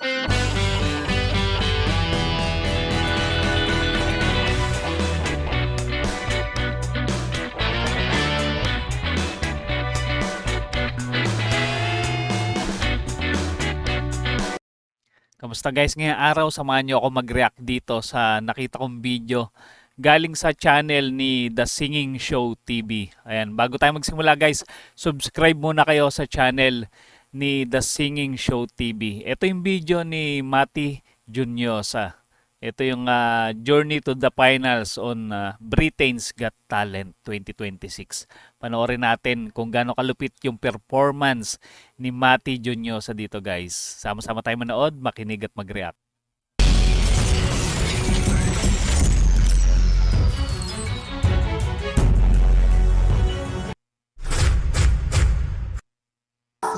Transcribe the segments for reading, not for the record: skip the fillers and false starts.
Kamusta guys? Ngayong araw, samahan niyo ako mag-react dito sa nakita kong video galing sa channel ni The Singing Show TV. Ayan, bago tayo magsimula guys, subscribe muna kayo sa channel ni The Singing Show TV. Ito yung video ni Mati Juniosa. Ito yung Journey to the Finals on Britain's Got Talent 2026. Panoorin natin kung gaano kalupit yung performance ni Mati Juniosa dito guys. Sama-sama tayo manood, makinig at mag-react.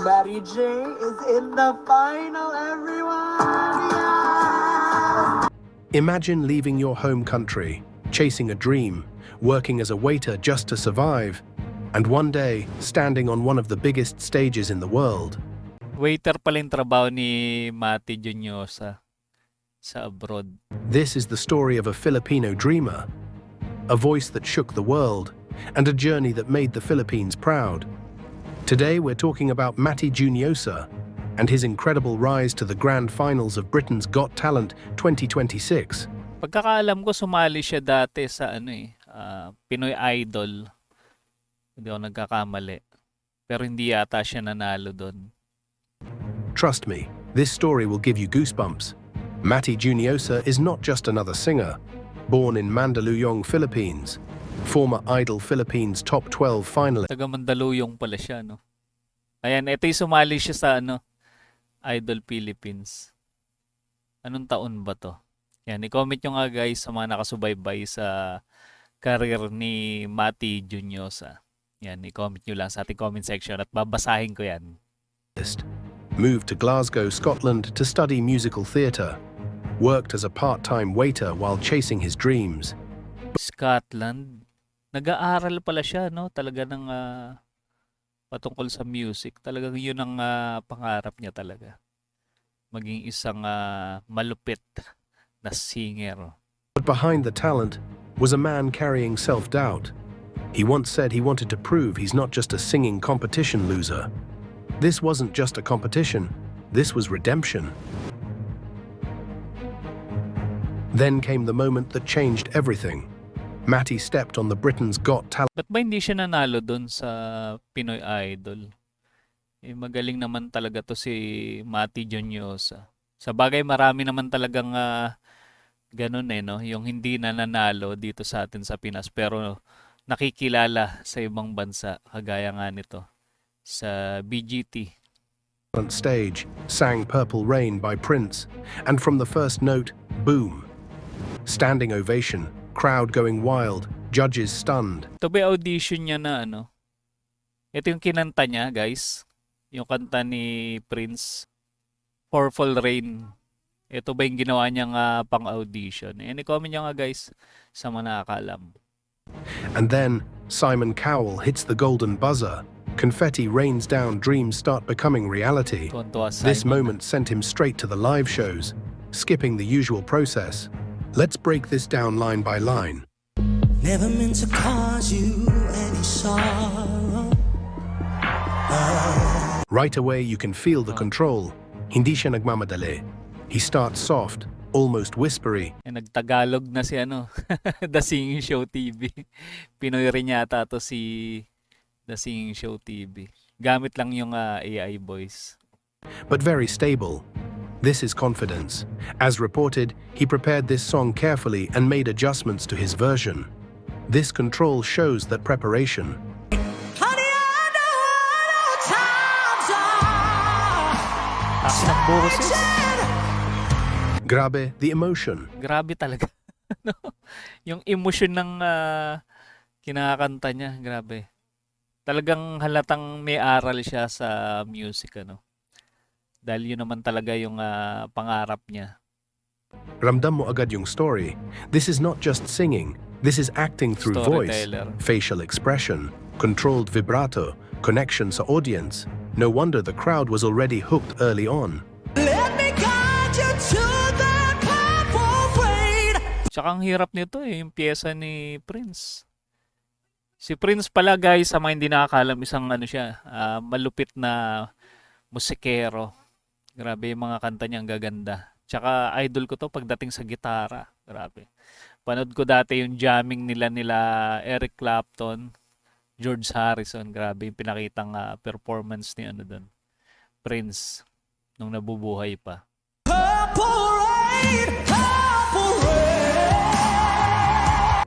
Mary J is in the final, everyone! Yeah! Imagine leaving your home country, chasing a dream, working as a waiter just to survive, and one day standing on one of the biggest stages in the world. Waiter pala yung trabaho ni Mati Juniosa sa abroad. This is the story of a Filipino dreamer, a voice that shook the world, and a journey that made the Philippines proud. Today we're talking about Mati Juniosa and his incredible rise to the grand finals of Britain's Got Talent 2026. Pagkakaalam ko, sumali siya dati sa Pinoy Idol. Hindi ako nagkakamali. Pero hindi yata siya nanalo doon. Trust me, this story will give you goosebumps. Mati Juniosa is not just another singer. Born in Mandaluyong, Philippines, former Idol Philippines Top 12 finalist. Taga Mandaluyong pala siya, no? Ayan, ito yung sumali siya sa Idol Philippines. Anong taon ba to? Yan, i-comment nyo nga guys sa mga nakasubaybay sa career ni Mati Juniosa. Yan, i-comment nyo lang sa ating comment section at babasahin ko yan. Moved to Glasgow, Scotland to study musical theatre. Worked as a part-time waiter while chasing his dreams. Scotland. Nag-aaral pala siya, no? Talaga ng patungkol sa music. Talagang yun ang pangarap niya talaga. Maging isang malupit na singer. But behind the talent was a man carrying self-doubt. He once said he wanted to prove he's not just a singing competition loser. This wasn't just a competition, this was redemption. Then came the moment that changed everything. Mati stepped on the Britain's Got Talent. Ba't ba hindi siya nanalo doon sa Pinoy Idol? Magaling naman talaga to si Mati Juniosa. Sa bagay, marami naman talagang ganun no? Yung hindi na nanalo dito sa atin sa Pinas pero nakikilala sa ibang bansa, kagaya nga nito sa BGT. Stage sang Purple Rain by Prince, and from the first note, boom. Standing ovation, crowd going wild, judges stunned. Ito ba audition niya na Ito yung kinanta niya guys. Yung kanta ni Prince, Purple Rain. Ito ba yung ginawa niyang pang-audition? I-comment niyo nga guys sa mga nakakalam. And then, Simon Cowell hits the golden buzzer. Confetti rains down, dreams start becoming reality. This moment sent him straight to the live shows, skipping the usual process. Let's break this down line by line. Never meant to cause you any sorrow. Right away you can feel the control. Hindi siya nagmamadali. He starts soft, almost whispery. Nagtagalog na si The Singing Show TV. Pinoy rin yata to si The Singing Show TV. Gamit lang yung AI voice. But very stable. This is confidence. As reported, he prepared this song carefully and made adjustments to his version. This control shows that preparation. Honey, I know what times Taas ng boses. Grabe, the emotion. Grabe talaga. Yung emotion ng kinakanta niya, grabe. Talagang halatang may aral siya sa music, Dahil yun naman talaga yung pangarap niya. Ramdam mo agad yung story. This is not just singing. This is acting through voice, facial expression, controlled vibrato, connection sa audience. No wonder the crowd was already hooked early on. Let me go. Tsaka ang hirap nito yung pyesa ni Prince. Si Prince pala guys, sa mga hindi nakakalam, isang siya, malupit na musikero. Grabe yung mga kanta niya, ang gaganda. Tsaka idol ko to pagdating sa gitara. Grabe. Panood ko dati yung jamming nila Eric Clapton, George Harrison. Grabe yung pinakitang performance ni doon. Prince nung nabubuhay pa.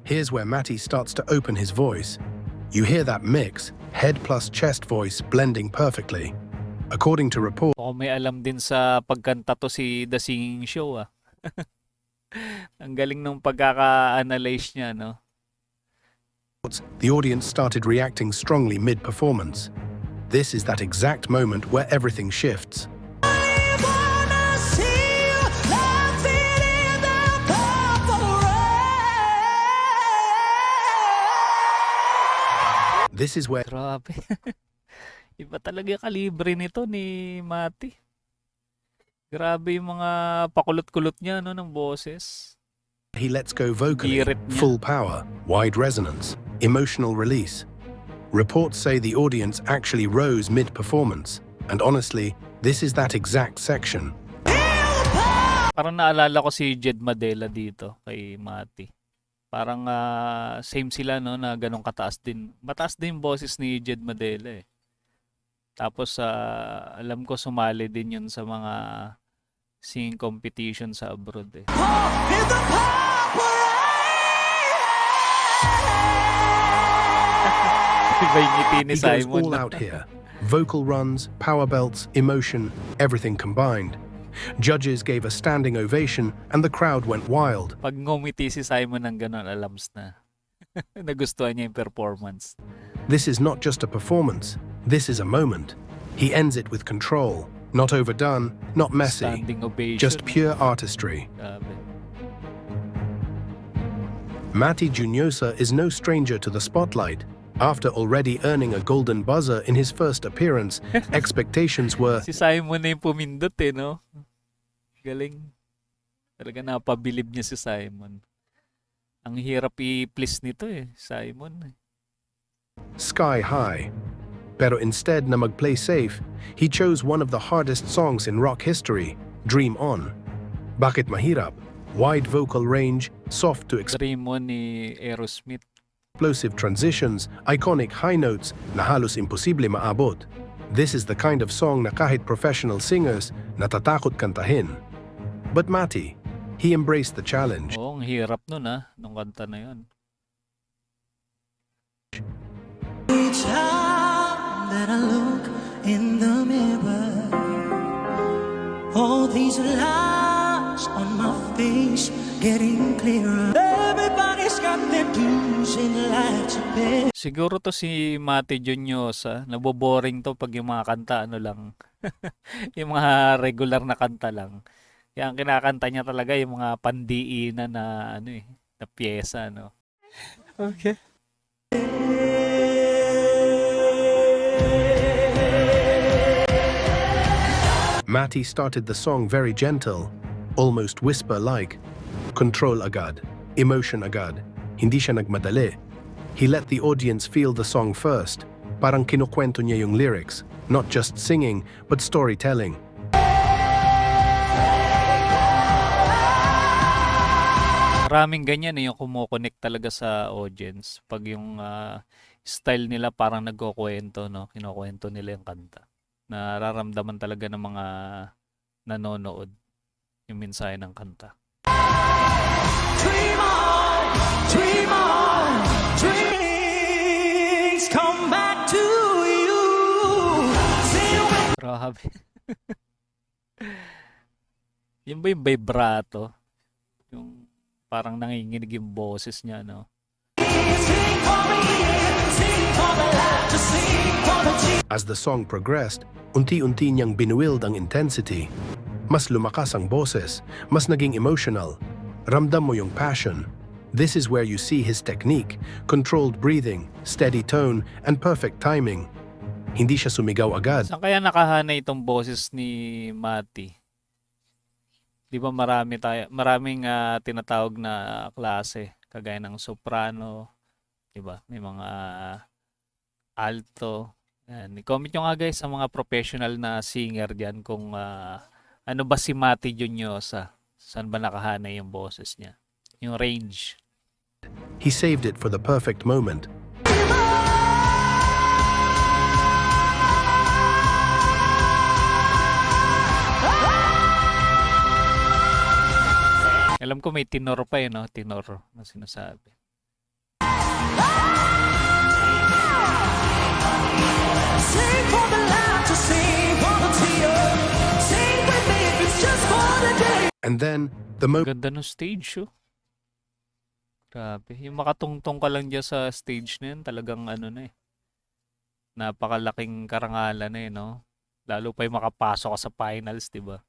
Here's where Matty starts to open his voice. You hear that mix, head plus chest voice blending perfectly. According to reports, May alam din sa pagkanta to si The Singing Show Ang galing ng pagkaka-analyze niya, no? the audience started reacting strongly mid-performance. This is that exact moment where everything shifts. This is where Grabe. Iba talaga yung kalibre nito ni Mati. Grabe yung mga pakulot-kulot niya ng boses. he lets go vocally, Girit niya. full power, wide resonance, emotional release. Reports say the audience actually rose mid-performance, and honestly, this is that exact section. Parang naalala ko si Jed Madela dito kay Mati. Parang same sila no na ganong kataas din. Mataas din yung boses ni Jed Madela Tapos alam ko sumali din yun sa mga singing competition sa abroad Iba yung ngiti ni He goes Simon. all out here. Vocal runs, power belts, emotion, everything combined. Judges gave a standing ovation and the crowd went wild. Pag ngumiti si Simon ng ganon, alams na. Nagustuhan niya yung performance. This is not just a performance. This is a moment. He ends it with control. Not overdone, not messy. Standing ovation. Just pure artistry. Grabe. Mati Juniosa is no stranger to the spotlight. After already earning a golden buzzer in his first appearance, expectations were Si Simon na yung pumindot no? Galing. Talaga napabilib niya si Simon. Ang hirap i-please nito Simon. sky high. Pero instead na mag-play safe, he chose one of the hardest songs in rock history, Dream On. Bakit mahirap? Wide vocal range, soft to Dream On ni Aerosmith. explosive transitions, iconic high notes na halos imposible maabot. This is the kind of song na kahit professional singers natatakot kantahin. But Mati, he embraced the challenge. Oo, ang hirap nun nung kanta na yun. Each time that I look in the mirror, all these lines on my face getting clearer. Everybody's got their dues in life to pay. Siguro to si Mati Juniosa, naboboring to pag yung mga kanta lang. Yung mga regular na kanta lang. Kaya ang kinakanta niya talaga yung mga pandiinan na na pyesa Okay. Mati started the song very gentle, almost whisper-like. Control agad, emotion agad. Hindi siya nagmadali. He let the audience feel the song first. Parang kinukwento niya yung lyrics, not just singing, but storytelling. Maraming ganyan yung kumukonek talaga sa audience. Pag yung style nila parang nagkukwento, kinukwento nila yung kanta. Nararamdaman talaga ng mga nanonood yung mensahe ng kanta. Dream on, dream on, dreams come back to you. Grabe. Yun ba yung vibrato? Yung parang nanginginig yung boses niya, Sing for me, sing for the light to sing for the As the song progressed, unti-unti niyang binuild ang intensity. Mas lumakas ang boses, mas naging emotional. Ramdam mo yung passion. This is where you see his technique, controlled breathing, steady tone, and perfect timing. Hindi siya sumigaw agad. Saan kaya nakahana itong boses ni Mati? 'Di ba maraming tinatawag na klase kagaya ng soprano, 'di ba? May mga alto. Yan. I-comment nyo nga guys sa mga professional na singer diyan kung ano ba si Mati Juniosa. Saan ba nakahana yung boses niya? Yung range. He saved it for the perfect moment. Alam ko may tenor pa eh, no? Tenor na sinasabi. Sing for the laughter, sing for the tears. Sing with me if it's just for the day. And then, the moment Ganda ng stage, oh. Grabe. Yung makatungtong ka lang dyan sa stage na yun, talagang ano na eh. Napakalaking karangalan na eh, no? Lalo pa yung makapasok ka sa finals, di ba?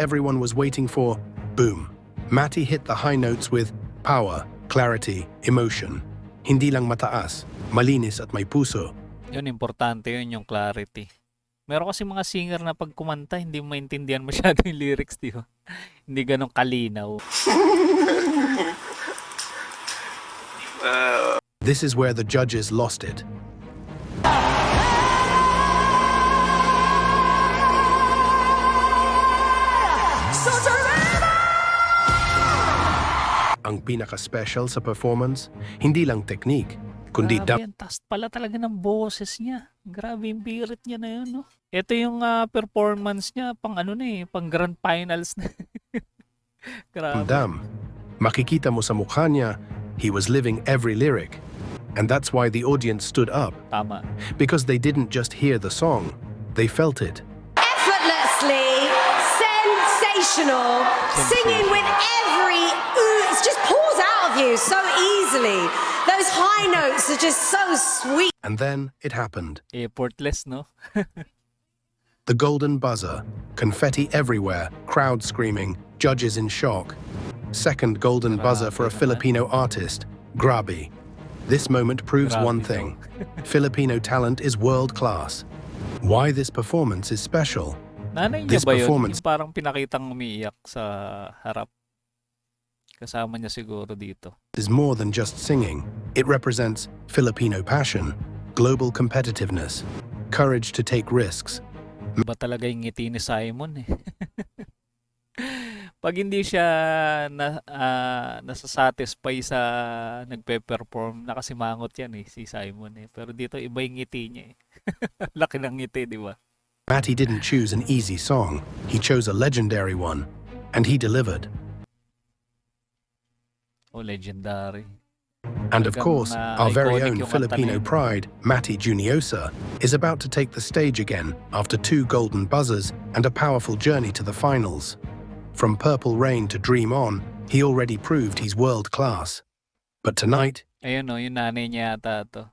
everyone was waiting for, boom. Matty hit the high notes with power, clarity, emotion. Hindi lang mataas, malinis at may puso. Yun, importante yun, yung clarity. Meron kasi mga singer na pag kumanta, hindi mo maintindihan masyado yung lyrics, di ba? Hindi ganun kalinaw. This is where the judges lost it. So surrender. Ang pinaka-special sa performance, hindi lang technique, kundi Grabe, ang taas pala talaga ng boses niya. Grabe yung birit niya na yun, no? Ito yung performance niya, pang ano na eh, pang grand finals na. Grabe. damdam. Makikita mo sa mukha niya, he was living every lyric. And that's why the audience stood up, Tama. because they didn't just hear the song, they felt it. Effortlessly, sensational, singing with every ooh, it just pours out of you so easily. Those high notes are just so sweet. And then it happened. Effortless, no? The golden buzzer, confetti everywhere, crowd screaming, judges in shock. Second golden buzzer for a Filipino artist, Grabe. This moment proves Grabe one daw. thing. Filipino talent is world-class. Why this performance is special? Nanay niya This ba yun? performance- Yung parang pinakitang umiiyak sa harap. Kasama niya siguro dito. Is more than just singing. It represents Filipino passion, global competitiveness, courage to take risks. Iba talaga yung ngiti ni Simon eh. Pag hindi siya nasasatisfy sa nagpe-perform, nakasimangot yan eh, si Simon eh. Pero dito iba yung ngiti niya eh. Laki ng ngiti, di ba? Matty didn't choose an easy song. He chose a legendary one, and he delivered. Oh, legendary. And of Talagang, course, our very iconic own yung kanta Filipino na yun. pride, Matty Juniosa, is about to take the stage again after 2 golden buzzers and a powerful journey to the finals. From Purple Rain to Dream On, he already proved he's world-class. But tonight, Ayun oh, yung nanay niya yata to.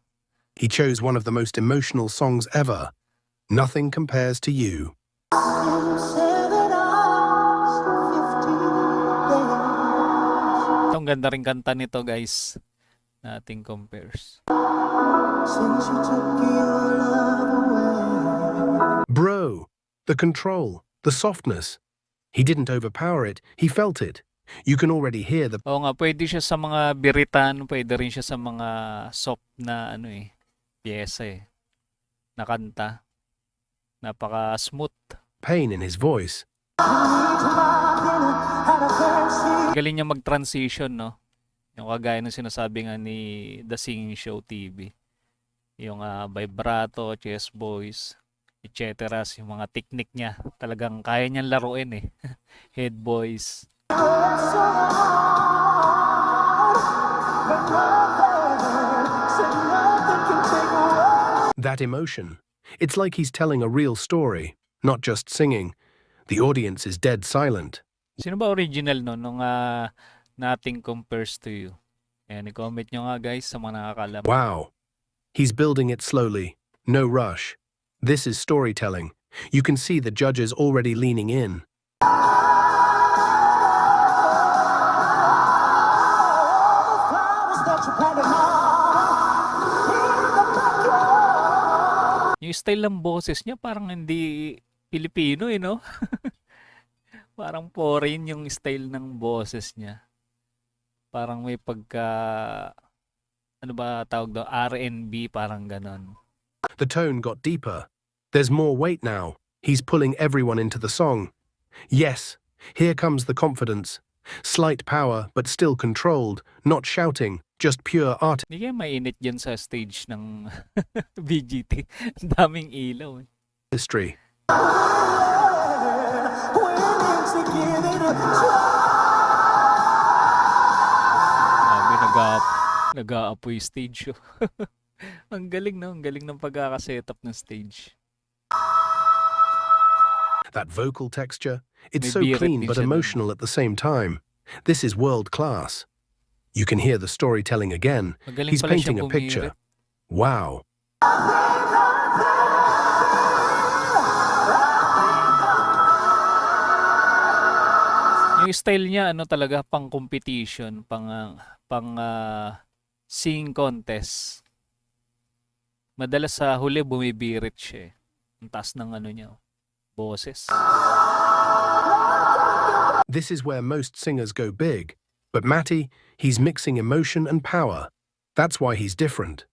he chose one of the most emotional songs ever, Nothing Compares to You. Ang ganda rin kanta nito guys. Nothing compares. Bro, the control, the softness. He didn't overpower it, he felt it. You can already hear the Oo nga, pwede siya sa mga biritan, pwede rin siya sa mga soft na ano eh, piyesa eh. Na kanta. Napaka-smooth. pain in his voice. Galing niya mag-transition, no? Yung kagaya ng sinasabi nga ni The Singing Show TV. Yung vibrato, chest voice, etc. Yung mga technique niya. Talagang kaya niyang laruin eh. Head voice. That emotion. It's like he's telling a real story, not just singing. The audience is dead silent. Sino ba original no nung Nothing Compares to You? Ayan, i-comment nyo nga guys sa mga nakakalam. Wow. He's building it slowly. No rush. This is storytelling. You can see the judges already leaning in. Yung style ng boses niya parang hindi Pilipino eh, no? Parang foreign yung style ng boses niya. Parang may pagka, ano ba tawag daw, R&B, parang ganon. The tone got deeper. There's more weight now. He's pulling everyone into the song. Yes, here comes the confidence. Slight power, but still controlled, not shouting, just pure Hindi kaya mainit dyan sa stage ng BGT. Ang daming ilaw. artistry. Sabi, nag-aapoy stage. Ang galing, no? Ang galing ng pagkakasetup ng stage. That vocal texture, it's May so birit clean din but siya dun. emotional at the same time. This is world class. You can hear the storytelling again. Magaling He's pala siya painting a picture. bumirit. Wow. Yung style niya, ano talaga, pang competition, singing contest. Madalas sa huli bumibirit siya eh. Ang taas ng ano niya, boses. This is where most singers go big. But Matty, he's mixing emotion and power. That's why he's different.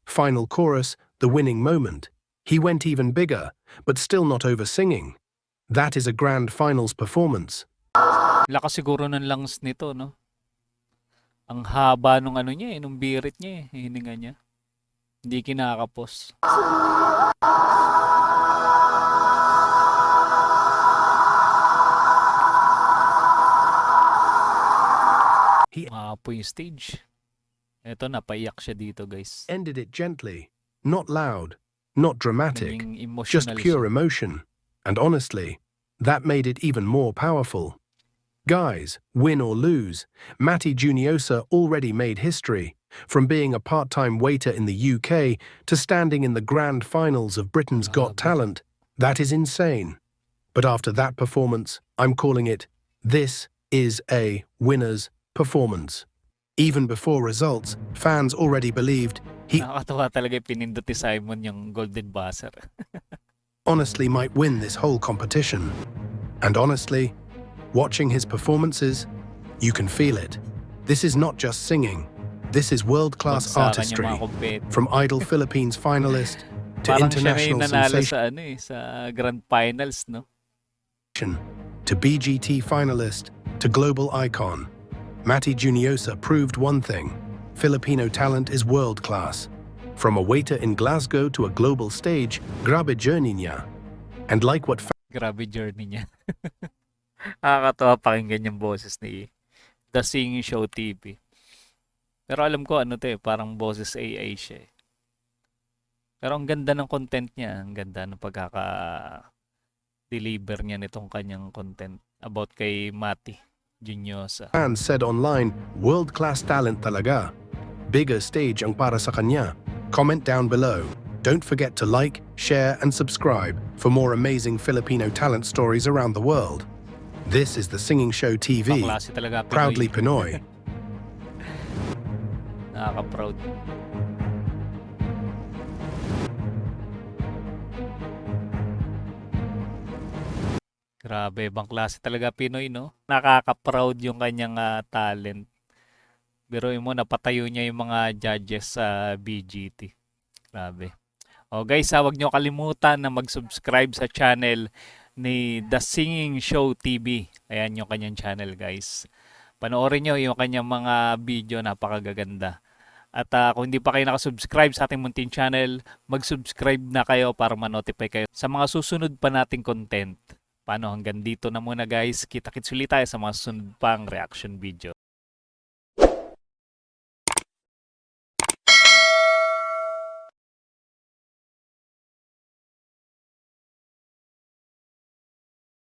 Final chorus, the winning moment. He went even bigger, but still not over singing. That is a grand finals performance. Lakas siguro ng lungs nito, no? Ang haba nung ano niya, nung birit niya hininga niya. Hindi kinakapos. Maapoy yung stage. Eto, napaiyak siya dito, guys. Ended it gently, not loud, not dramatic, Naging just emotional pure siya. emotion. And honestly, that made it even more powerful. Guys, win or lose, Matty Juniosa already made history, from being a part-time waiter in the UK to standing in the grand finals of Britain's Got Talent. That is insane. But after that performance, I'm calling it, this is a winner's performance. Even before results, fans already believed he Nakakatawa talaga yung pinindot ni Simon yung golden buzzer. honestly might win this whole competition. And honestly, watching his performances, you can feel it. This is not just singing. This is world-class Bagsakan yung artistry. mga compete. From Idol Philippines finalist to Parang siya na yung international nanalo sensation sa, sa grand finals, no? to BGT finalist to global icon. Matty Juniosa proved one thing. Filipino talent is world-class. From a waiter in Glasgow to a global stage, grabe journey niya. And like what Grabe journey niya. Nakakatawa pakinggan yung boses ni The Singing Show TV. Pero alam ko ano to parang boses AI siya eh. Pero ang ganda ng content niya, ang ganda ng pagkaka-deliver niya nitong kanyang content about kay Matty Juniosa. fans said online, world-class talent talaga. Bigger stage ang para sa kanya. Comment down below. Don't forget to like, share and subscribe for more amazing Filipino talent stories around the world. This is The Singing Show TV, Paklase talaga Pinoy. proudly Pinoy. Nakaka-proud. Grabe, ibang klase talaga Pinoy, no? Nakaka-proud yung kanyang talent. Biruin mo, napatayo niya yung mga judges sa BGT. Grabe. O guys, huwag niyo kalimutan na mag-subscribe sa channel ni The Singing Show TV. Ayan yung kanyang channel, guys. Panoorin niyo yung kanyang mga video, napakagaganda. At kung hindi pa kayo nakasubscribe sa ating munting channel, mag-subscribe na kayo para ma-notify kayo sa mga susunod pa nating content. Paano, hanggang dito na muna guys. Kita-kits ulit tayo sa mga susunod pang reaction video.